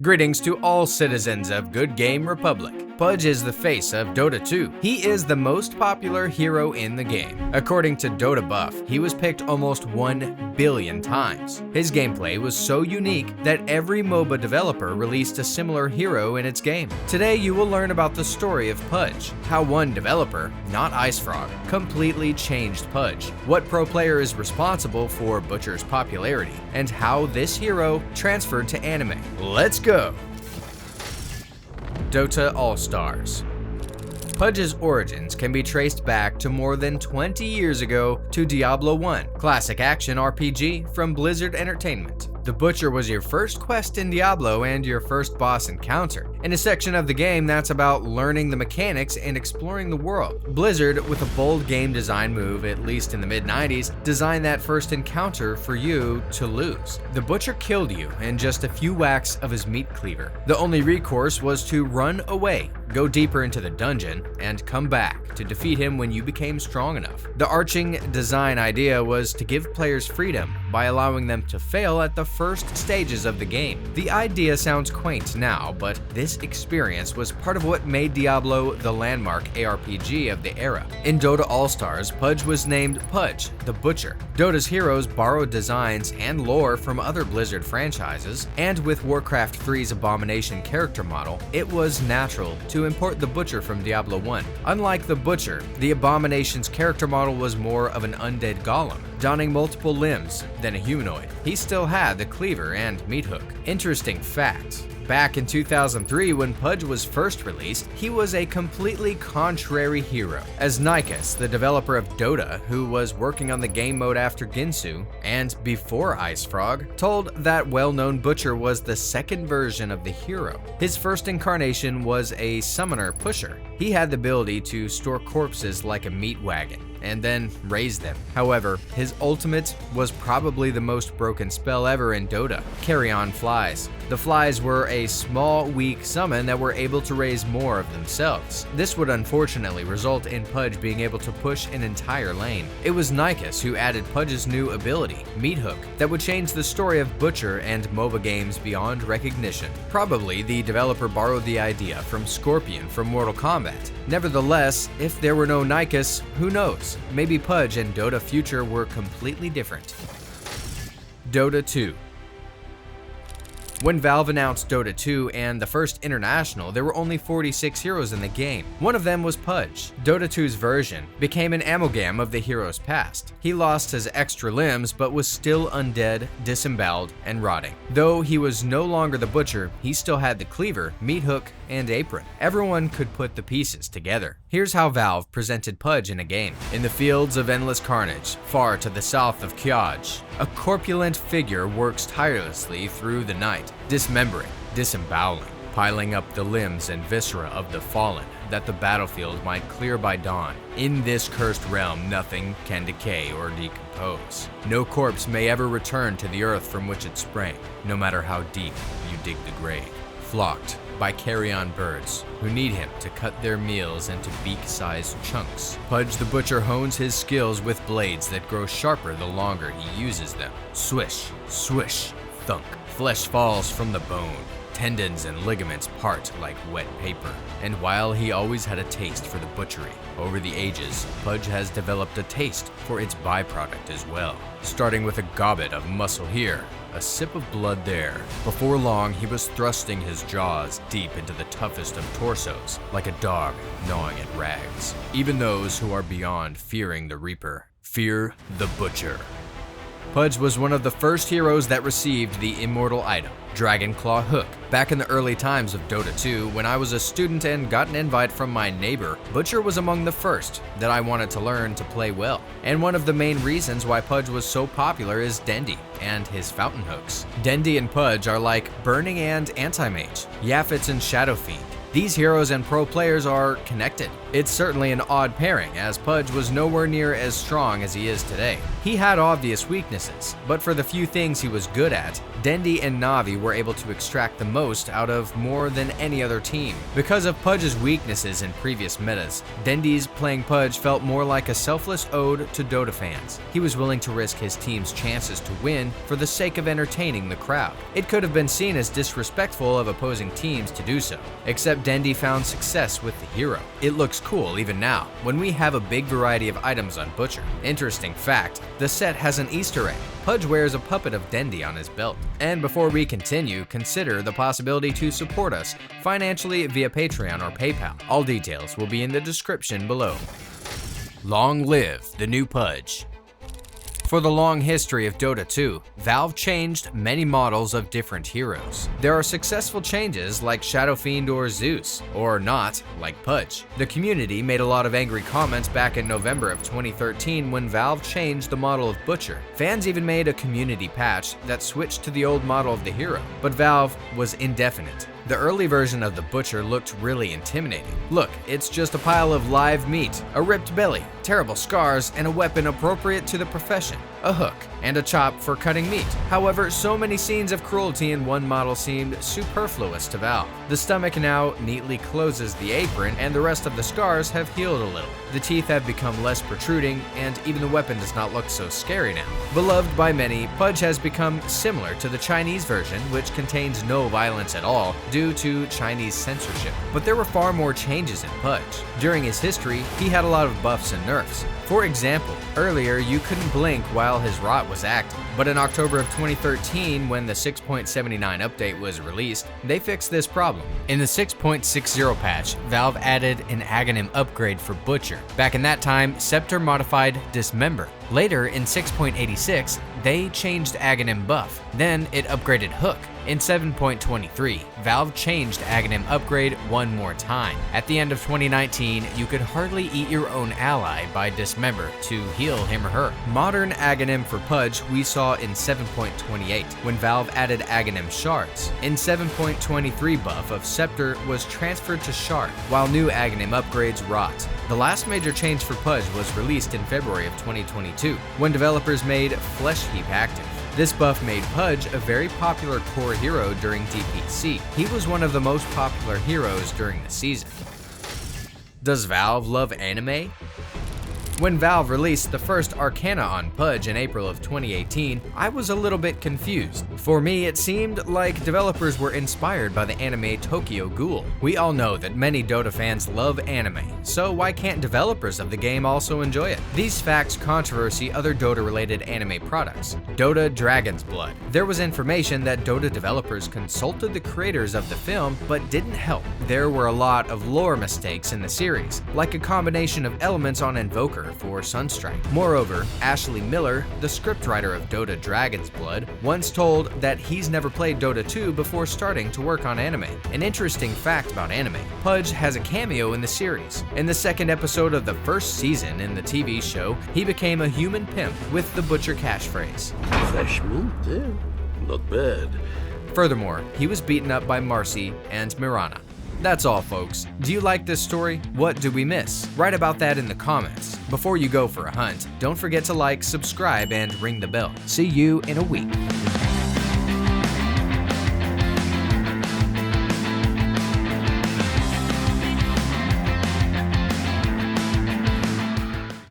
Greetings to all citizens of Good Game Republic. Pudge is the face of Dota 2. He is the most popular hero in the game. According to Dotabuff, he was picked almost 1 billion times. His gameplay was so unique that every MOBA developer released a similar hero in its game. Today you will learn about the story of Pudge, how one developer, not Icefrog, completely changed Pudge, what pro player is responsible for Butcher's popularity, and how this hero transferred to anime. Let's go! Dota AllStars. Pudge's origins can be traced back to more than 20 years ago to Diablo 1, classic action RPG from Blizzard Entertainment. The Butcher was your first quest in Diablo and your first boss encounter, in a section of the game that's about learning the mechanics and exploring the world. Blizzard, with a bold game design move, at least in the mid-90s, designed that first encounter for you to lose. The Butcher killed you in just a few whacks of his meat cleaver. The only recourse was to run away, go deeper into the dungeon, and come back to defeat him when you became strong enough. The arching design idea was to give players freedom by allowing them to fail at the first stages of the game. The idea sounds quaint now, but this experience was part of what made Diablo the landmark ARPG of the era. In Dota AllStars, Pudge was named Pudge, the Butcher. Dota's heroes borrowed designs and lore from other Blizzard franchises, and with Warcraft 3's Abomination character model, it was natural to import the Butcher from Diablo 1. Unlike the Butcher, the Abomination's character model was more of an undead golem, donning multiple limbs than a humanoid. He still had the cleaver and meat hook. Interesting fact. Back in 2003, when Pudge was first released, he was a completely contrary hero. As Nykus, the developer of Dota, who was working on the game mode after Ginsu, and before Icefrog, told that well-known Butcher was the second version of the hero. His first incarnation was a summoner pusher. He had the ability to store corpses like a meat wagon, and then raise them. However, his ultimate was probably the most broken spell ever in Dota, Carrion Flies. The flies were a small, weak summon that were able to raise more of themselves. This would unfortunately result in Pudge being able to push an entire lane. It was Nykus who added Pudge's new ability, Meat Hook, that would change the story of Butcher and MOBA games beyond recognition. Probably the developer borrowed the idea from Scorpion from Mortal Kombat. Nevertheless, if there were no Nykus, who knows? Maybe Pudge and Dota future were completely different. Dota 2. When Valve announced Dota 2 and the first International, there were only 46 heroes in the game. One of them was Pudge. Dota 2's version became an amalgam of the hero's past. He lost his extra limbs, but was still undead, disemboweled, and rotting. Though he was no longer the Butcher, he still had the cleaver, meat hook, and apron. Everyone could put the pieces together. Here's how Valve presented Pudge in a game. In the fields of endless carnage, far to the south of Pudge, a corpulent figure works tirelessly through the night, dismembering, disemboweling, piling up the limbs and viscera of the fallen, that the battlefield might clear by dawn. In this cursed realm, nothing can decay or decompose. No corpse may ever return to the earth from which it sprang, no matter how deep you dig the grave. Flocked by carrion birds who need him to cut their meals into beak-sized chunks. Pudge the Butcher hones his skills with blades that grow sharper the longer he uses them. Swish, swish, thunk. Flesh falls from the bone. Tendons and ligaments part like wet paper. And while he always had a taste for the butchery, over the ages, Pudge has developed a taste for its byproduct as well. Starting with a gobbet of muscle here, a sip of blood there. Before long, he was thrusting his jaws deep into the toughest of torsos, like a dog gnawing at rags. Even those who are beyond fearing the Reaper fear the Butcher. Pudge was one of the first heroes that received the immortal item, Dragon Claw Hook. Back in the early times of Dota 2, when I was a student and got an invite from my neighbor, Butcher was among the first that I wanted to learn to play well. And one of the main reasons why Pudge was so popular is Dendi and his fountain hooks. Dendi and Pudge are like Burning and Anti-Mage, Yaphitz and Shadow Fiend. These heroes and pro players are connected. It's certainly an odd pairing, as Pudge was nowhere near as strong as he is today. He had obvious weaknesses, but for the few things he was good at, Dendi and Navi were able to extract the most out of more than any other team. Because of Pudge's weaknesses in previous metas, Dendi's playing Pudge felt more like a selfless ode to Dota fans. He was willing to risk his team's chances to win for the sake of entertaining the crowd. It could have been seen as disrespectful of opposing teams to do so, except Dendi found success with the hero. It looks cool even now, when we have a big variety of items on Butcher. Interesting fact, the set has an Easter egg. Pudge wears a puppet of Dendi on his belt. And before we continue, consider the possibility to support us financially via Patreon or PayPal. All details will be in the description below. Long live the new Pudge. For the long history of Dota 2, Valve changed many models of different heroes. There are successful changes like Shadow Fiend or Zeus, or not, like Pudge. The community made a lot of angry comments back in November of 2013 when Valve changed the model of Butcher. Fans even made a community patch that switched to the old model of the hero, but Valve was indefinite. The early version of the Butcher looked really intimidating. Look, it's just a pile of live meat, a ripped belly, terrible scars, and a weapon appropriate to the profession, a hook, and a chop for cutting meat. However, so many scenes of cruelty in one model seemed superfluous to Valve. The stomach now neatly closes the apron, and the rest of the scars have healed a little. The teeth have become less protruding, and even the weapon does not look so scary now. Beloved by many, Pudge has become similar to the Chinese version, which contains no violence at all due to Chinese censorship. But there were far more changes in Pudge. During his history, he had a lot of buffs and nerfs. For example, earlier you couldn't blink while his rot was active, but in October of 2013, when the 6.79 update was released, they fixed this problem. In the 6.60 patch, Valve added an Aghanim upgrade for Butcher. Back in that time, Scepter modified Dismember. Later, in 6.86, they changed Aghanim buff. Then it upgraded Hook. In 7.23, Valve changed Aghanim upgrade one more time. At the end of 2019, you could hardly eat your own ally by Dismember to heal him or her. Modern Aghanim for Pudge we saw in 7.28, when Valve added Aghanim shards. In 7.23, buff of Scepter was transferred to Shard, while new Aghanim upgrades rot. The last major change for Pudge was released in February of 2022, when developers made Flesh Heap active. This buff made Pudge a very popular core hero during DPC. He was one of the most popular heroes during the season. Does Valve love anime? When Valve released the first Arcana on Pudge in April of 2018, I was a little bit confused. For me, it seemed like developers were inspired by the anime Tokyo Ghoul. We all know that many Dota fans love anime, so why can't developers of the game also enjoy it? These facts controversy other Dota-related anime products. Dota Dragon's Blood. There was information that Dota developers consulted the creators of the film, but didn't help. There were a lot of lore mistakes in the series, like a combination of elements on Invoker for Sunstrike. Moreover, Ashley Miller, the scriptwriter of Dota Dragon's Blood, once told that he's never played Dota 2 before starting to work on anime. An interesting fact about anime, Pudge has a cameo in the series. In the second episode of the first season in the TV show, he became a human pimp with the Butcher catchphrase. Fresh meat, yeah. Not bad. Furthermore, he was beaten up by Marcy and Mirana. That's all, folks. Do you like this story? What did we miss? Write about that in the comments. Before you go for a hunt, don't forget to like, subscribe, and ring the bell. See you in a week.